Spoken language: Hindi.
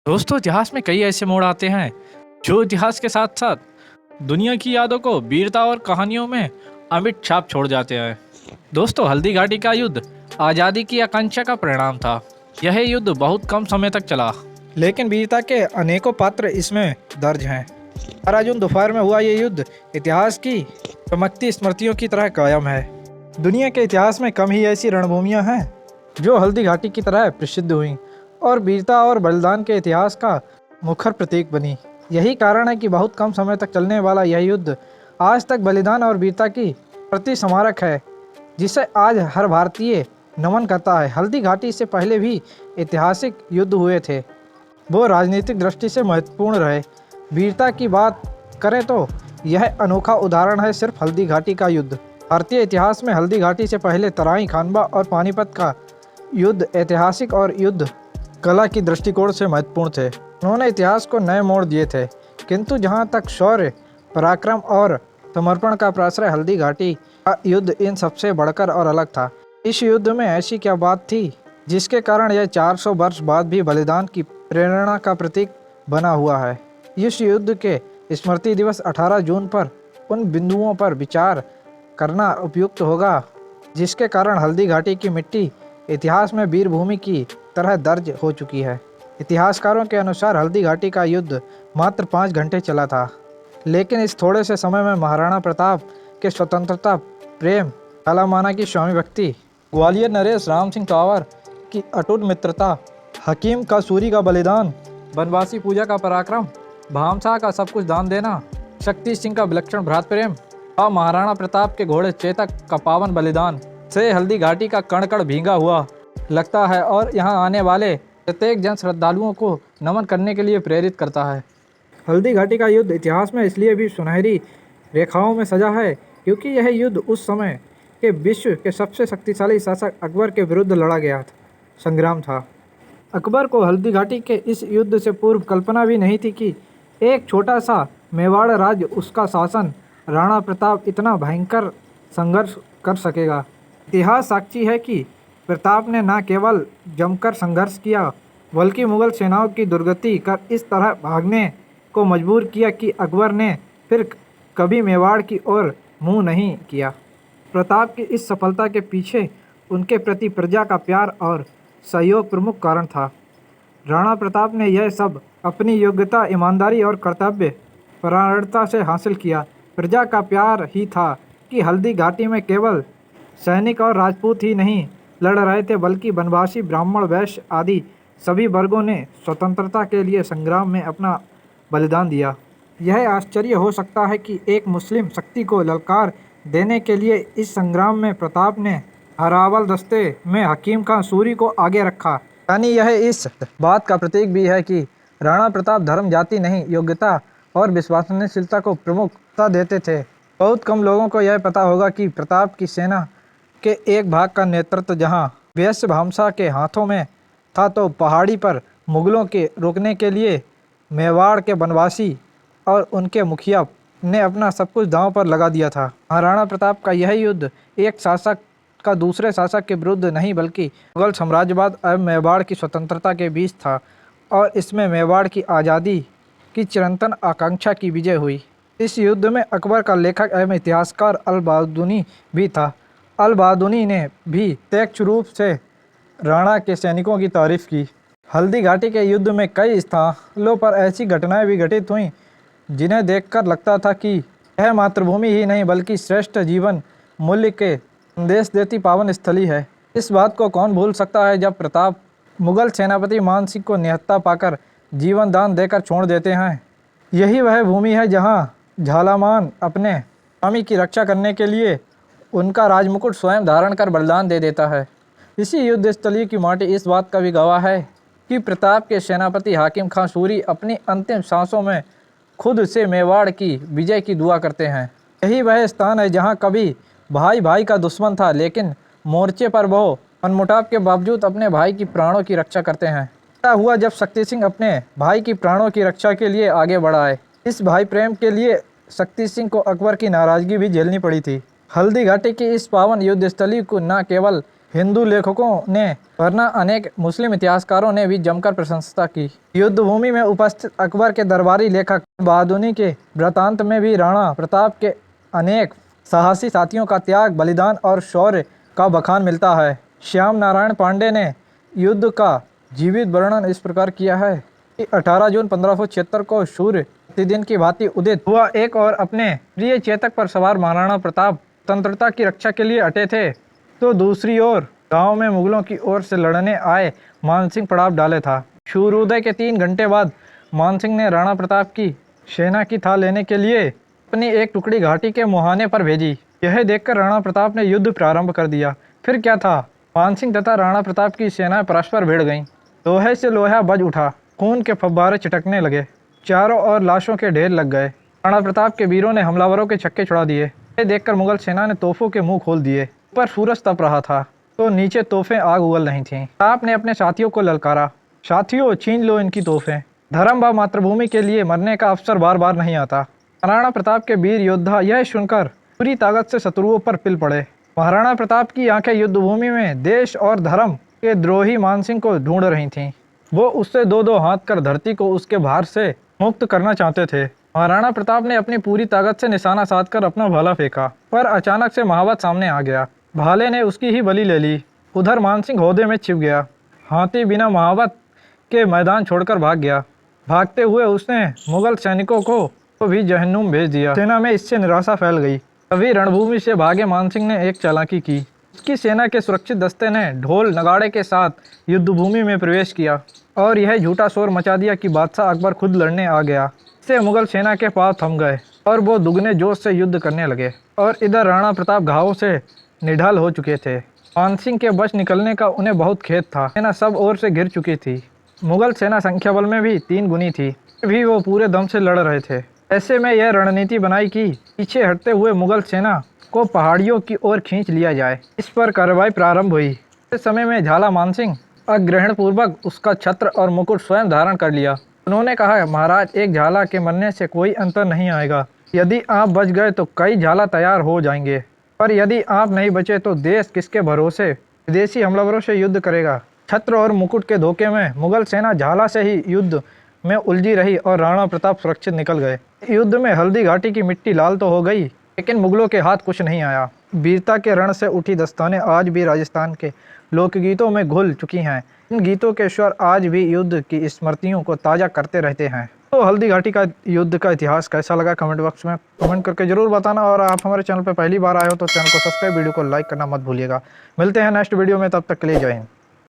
दोस्तों, इतिहास में कई ऐसे मोड़ आते हैं जो इतिहास के साथ साथ दुनिया की यादों को वीरता और कहानियों में अमिट छाप छोड़ जाते हैं। दोस्तों, हल्दी घाटी का युद्ध आज़ादी की आकांक्षा का परिणाम था। यह युद्ध बहुत कम समय तक चला, लेकिन वीरता के अनेकों पात्र इसमें दर्ज हैं। 12 जून दोपहर में हुआ ये युद्ध इतिहास की चमकती स्मृतियों की तरह कायम है। दुनिया के इतिहास में कम ही ऐसी रणभूमियां हैं जो हल्दी घाटी की तरह प्रसिद्ध हुई और वीरता और बलिदान के इतिहास का मुखर प्रतीक बनी। यही कारण है कि बहुत कम समय तक चलने वाला यह युद्ध आज तक बलिदान और वीरता की प्रति स्मारक है, जिसे आज हर भारतीय नमन करता है। हल्दी घाटी से पहले भी ऐतिहासिक युद्ध हुए थे, वो राजनीतिक दृष्टि से महत्वपूर्ण रहे। वीरता की बात करें तो यह अनोखा उदाहरण है सिर्फ हल्दी घाटी का युद्ध। भारतीय इतिहास में हल्दी घाटी से पहले तराई, खानवा और पानीपत का युद्ध ऐतिहासिक और युद्ध कला की दृष्टिकोण से महत्वपूर्ण थे। उन्होंने इतिहास को नए मोड़ दिए थे, किंतु जहाँ तक शौर्य, पराक्रम और समर्पण का प्रश्न, हल्दी घाटी का युद्ध इन सबसे बढ़कर और अलग था। इस युद्ध में ऐसी क्या बात थी जिसके कारण यह 400 वर्ष बाद भी बलिदान की प्रेरणा का प्रतीक बना हुआ है। इस युद्ध के स्मृति दिवस 18 जून पर उन बिंदुओं पर विचार करना उपयुक्त होगा जिसके कारण हल्दी घाटी की मिट्टी इतिहास में वीरभूमि की तरह दर्ज हो चुकी है। इतिहासकारों के अनुसार हल्दी घाटी का युद्ध मात्र 5 घंटे चला था, लेकिन इस थोड़े से समय में महाराणा प्रताप के स्वतंत्रता प्रेम, झालामाना की स्वामी भक्ति, ग्वालियर नरेश राम सिंह तंवर की अटूट मित्रता, हकीम का सूरी का बलिदान, बनवासी पूजा का पराक्रम, भामशाह का सब कुछ दान देना, शक्ति सिंह का विलक्षण भ्रात प्रेम और महाराणा प्रताप के घोड़े चेतक का पावन बलिदान से हल्दी घाटी का कण कण भींगा हुआ लगता है और यहाँ आने वाले प्रत्येक जन श्रद्धालुओं को नमन करने के लिए प्रेरित करता है। हल्दी घाटी का युद्ध इतिहास में इसलिए भी सुनहरी रेखाओं में सजा है क्योंकि यह युद्ध उस समय के विश्व के सबसे शक्तिशाली शासक अकबर के विरुद्ध लड़ा गया संग्राम था। अकबर को हल्दी घाटी के इस युद्ध से पूर्व कल्पना भी नहीं थी कि एक छोटा सा मेवाड़ राज्य, उसका शासन राणा प्रताप इतना भयंकर संघर्ष कर सकेगा। इतिहास साक्षी है कि प्रताप ने न केवल जमकर संघर्ष किया, बल्कि मुगल सेनाओं की दुर्गति कर इस तरह भागने को मजबूर किया कि अकबर ने फिर कभी मेवाड़ की ओर मुंह नहीं किया। प्रताप की इस सफलता के पीछे उनके प्रति प्रजा का प्यार और सहयोग प्रमुख कारण था। राणा प्रताप ने यह सब अपनी योग्यता, ईमानदारी और कर्तव्य परायणता से हासिल किया। प्रजा का प्यार ही था कि हल्दी घाटी में केवल सैनिक और राजपूत ही नहीं लड़ रहे थे, बल्कि बनवासी, ब्राह्मण, वैश्य आदि सभी वर्गों ने स्वतंत्रता के लिए संग्राम में अपना बलिदान दिया। यह आश्चर्य हो सकता है कि एक मुस्लिम शक्ति को ललकार देने के लिए इस संग्राम में प्रताप ने अरावल दस्ते में हकीम खां सूरी को आगे रखा। यानी यह इस बात का प्रतीक भी है कि राणा प्रताप धर्म, जाति नहीं, योग्यता और विश्वसनीयता को प्रमुखता देते थे। बहुत कम लोगों को यह पता होगा कि प्रताप की सेना के एक भाग का नेतृत्व जहां वैश्य भामशाह के हाथों में था, तो पहाड़ी पर मुगलों के रोकने के लिए मेवाड़ के बनवासी और उनके मुखिया ने अपना सब कुछ दांव पर लगा दिया था। महाराणा प्रताप का यह युद्ध एक शासक का दूसरे शासक के विरुद्ध नहीं, बल्कि मुगल साम्राज्यवाद एवं मेवाड़ की स्वतंत्रता के बीच था और इसमें मेवाड़ की आज़ादी की चिरंतन आकांक्षा की विजय हुई। इस युद्ध में अकबर का लेखक एवं इतिहासकार अल-बहादुनी भी था। अल-बहादुनी ने भी प्रत्यक्ष रूप से राणा के सैनिकों की तारीफ की। हल्दी घाटी के युद्ध में कई स्थानों पर ऐसी घटनाएं भी घटित हुईं जिन्हें देखकर लगता था कि यह मातृभूमि ही नहीं बल्कि श्रेष्ठ जीवन मूल्य के संदेश देती पावन स्थली है। इस बात को कौन भूल सकता है जब प्रताप मुगल सेनापति मान सिंह को निहत्था पाकर जीवन दान देकर छोड़ देते हैं। यही वह भूमि है जहाँ झालामान अपने स्वामी की रक्षा करने के लिए उनका राजमुकुट स्वयं धारण कर बलिदान दे देता है। इसी युद्ध स्थली की माटी इस बात का भी गवाह है कि प्रताप के सेनापति हाकिम खां सूरी अपनी अंतिम सांसों में खुद से मेवाड़ की विजय की दुआ करते हैं। यही वह स्थान है जहां कभी भाई भाई का दुश्मन था, लेकिन मोर्चे पर वो मनमुटाव के बावजूद अपने भाई की प्राणों की रक्षा करते हैं। ऐसा हुआ जब शक्ति सिंह अपने भाई की प्राणों की रक्षा के लिए आगे बढ़ाए। इस भाई प्रेम के लिए शक्ति सिंह को अकबर की नाराजगी भी झेलनी पड़ी थी। हल्दी घाटी की इस पावन युद्ध स्थली को न केवल हिंदू लेखकों ने वरना अनेक मुस्लिम इतिहासकारों ने भी जमकर प्रशंसा की। युद्ध भूमि में उपस्थित अकबर के दरबारी लेखक बहादुरी के वृतांत में भी राणा प्रताप के अनेक साहसी साथियों का त्याग, बलिदान और शौर्य का बखान मिलता है। श्याम नारायण पांडे ने युद्ध का जीवित वर्णन इस प्रकार किया है कि 18 जून 1576 को सूर्य प्रतिदिन की भांति उदित हुआ एक और अपने प्रिय चेतक पर सवार महाराणा प्रताप स्वतंत्रता की रक्षा के लिए अटे थे, तो दूसरी ओर गांव में मुगलों की ओर से लड़ने आए मानसिंह पड़ाव डाले था। सूर्योदय के 3 घंटे बाद मानसिंह ने राणा प्रताप की सेना की था लेने के लिए अपनी एक टुकड़ी घाटी के मुहाने पर भेजी। यह देखकर राणा प्रताप ने युद्ध प्रारंभ कर दिया। फिर क्या था, मानसिंह तथा राणा प्रताप की सेनाएं परस्पर भिड़ गईं। लोहे से लोहा बज उठा, खून के फव्वारे छिटकने लगे, चारों ओर लाशों के ढेर लग गए। राणा प्रताप के वीरों ने हमलावरों के छक्के छुड़ा दिए। यह देखकर मुगल सेना ने तोपों के मुंह खोल दिए। ऊपर सूरज तप रहा था तो नीचे तोपें आग उगल रही थीं। प्रताप ने अपने साथियों को ललकारा, साथियों छीन लो इनकी तोपें। धर्म व मातृभूमि के लिए मरने का अवसर बार बार नहीं आता। महाराणा प्रताप के वीर योद्धा यह सुनकर पूरी ताकत से शत्रुओं पर पिल पड़े। महाराणा प्रताप की आंखें युद्ध भूमि में देश और धर्म के द्रोही मानसिंह को ढूंढ रही थीं। वो उससे दो दो हाथ कर धरती को उसके भार से मुक्त करना चाहते थे। महाराणा प्रताप ने अपनी पूरी ताकत से निशाना साधकर अपना भाला फेंका, पर अचानक से महावत सामने आ गया। भाले ने उसकी ही बलि ले ली। उधर मानसिंह हौदे में छिप गया। हाथी बिना महावत के मैदान छोड़कर भाग गया। भागते हुए उसने मुगल सैनिकों को भी जहन्नुम भेज दिया। सेना में इससे निराशा फैल गई। तभी रणभूमि से भागे मानसिंह ने एक चालाकी की। उसकी सेना के सुरक्षित दस्ते ने ढोल नगाड़े के साथ युद्ध भूमि में प्रवेश किया और यह झूठा शोर मचा दिया कि बादशाह अकबर खुद लड़ने आ गया। इससे मुगल सेना के पांव थम गए और वो दुगने जोश से युद्ध करने लगे। और इधर राणा प्रताप घावों से निढाल हो चुके थे। मानसिंह के बच निकलने का उन्हें बहुत खेद था। सेना सब ओर से घिर चुकी थी। मुगल सेना संख्या बल में भी 3 गुनी थी, भी वो पूरे दम से लड़ रहे थे। ऐसे में यह रणनीति बनाई कि पीछे हटते हुए मुगल सेना को पहाड़ियों की ओर खींच लिया जाए। इस पर कार्रवाई प्रारंभ हुई। इस समय में झाला मानसिंह अग्रहण पूर्वक उसका छत्र और मुकुट स्वयं धारण कर लिया। उन्होंने कहा, महाराज, एक झाला के मरने से कोई अंतर नहीं आएगा। यदि आप बच गए तो कई झाला तैयार हो जाएंगे, पर यदि आप नहीं बचे तो देश किसके भरोसे विदेशी हमलावरों से युद्ध करेगा। छत्र और मुकुट के धोखे में मुगल सेना झाला से ही युद्ध में उलझी रही और राणा प्रताप सुरक्षित निकल गए। युद्ध में हल्दी घाटी की मिट्टी लाल तो हो गई, लेकिन मुगलों के हाथ कुछ नहीं आया। वीरता के रण से उठी दस्तानें आज भी राजस्थान के लोकगीतों में घुल चुकी हैं। इन गीतों के स्वर आज भी युद्ध की स्मृतियों को ताज़ा करते रहते हैं। तो हल्दी घाटी का युद्ध का इतिहास कैसा लगा कमेंट बॉक्स में कमेंट करके जरूर बताना। और आप हमारे चैनल पर पहली बार आए हो तो चैनल को सब्सक्राइब, वीडियो को लाइक करना मत भूलिएगा। मिलते हैं नेक्स्ट वीडियो में, तब तक के लिए जय हिंद।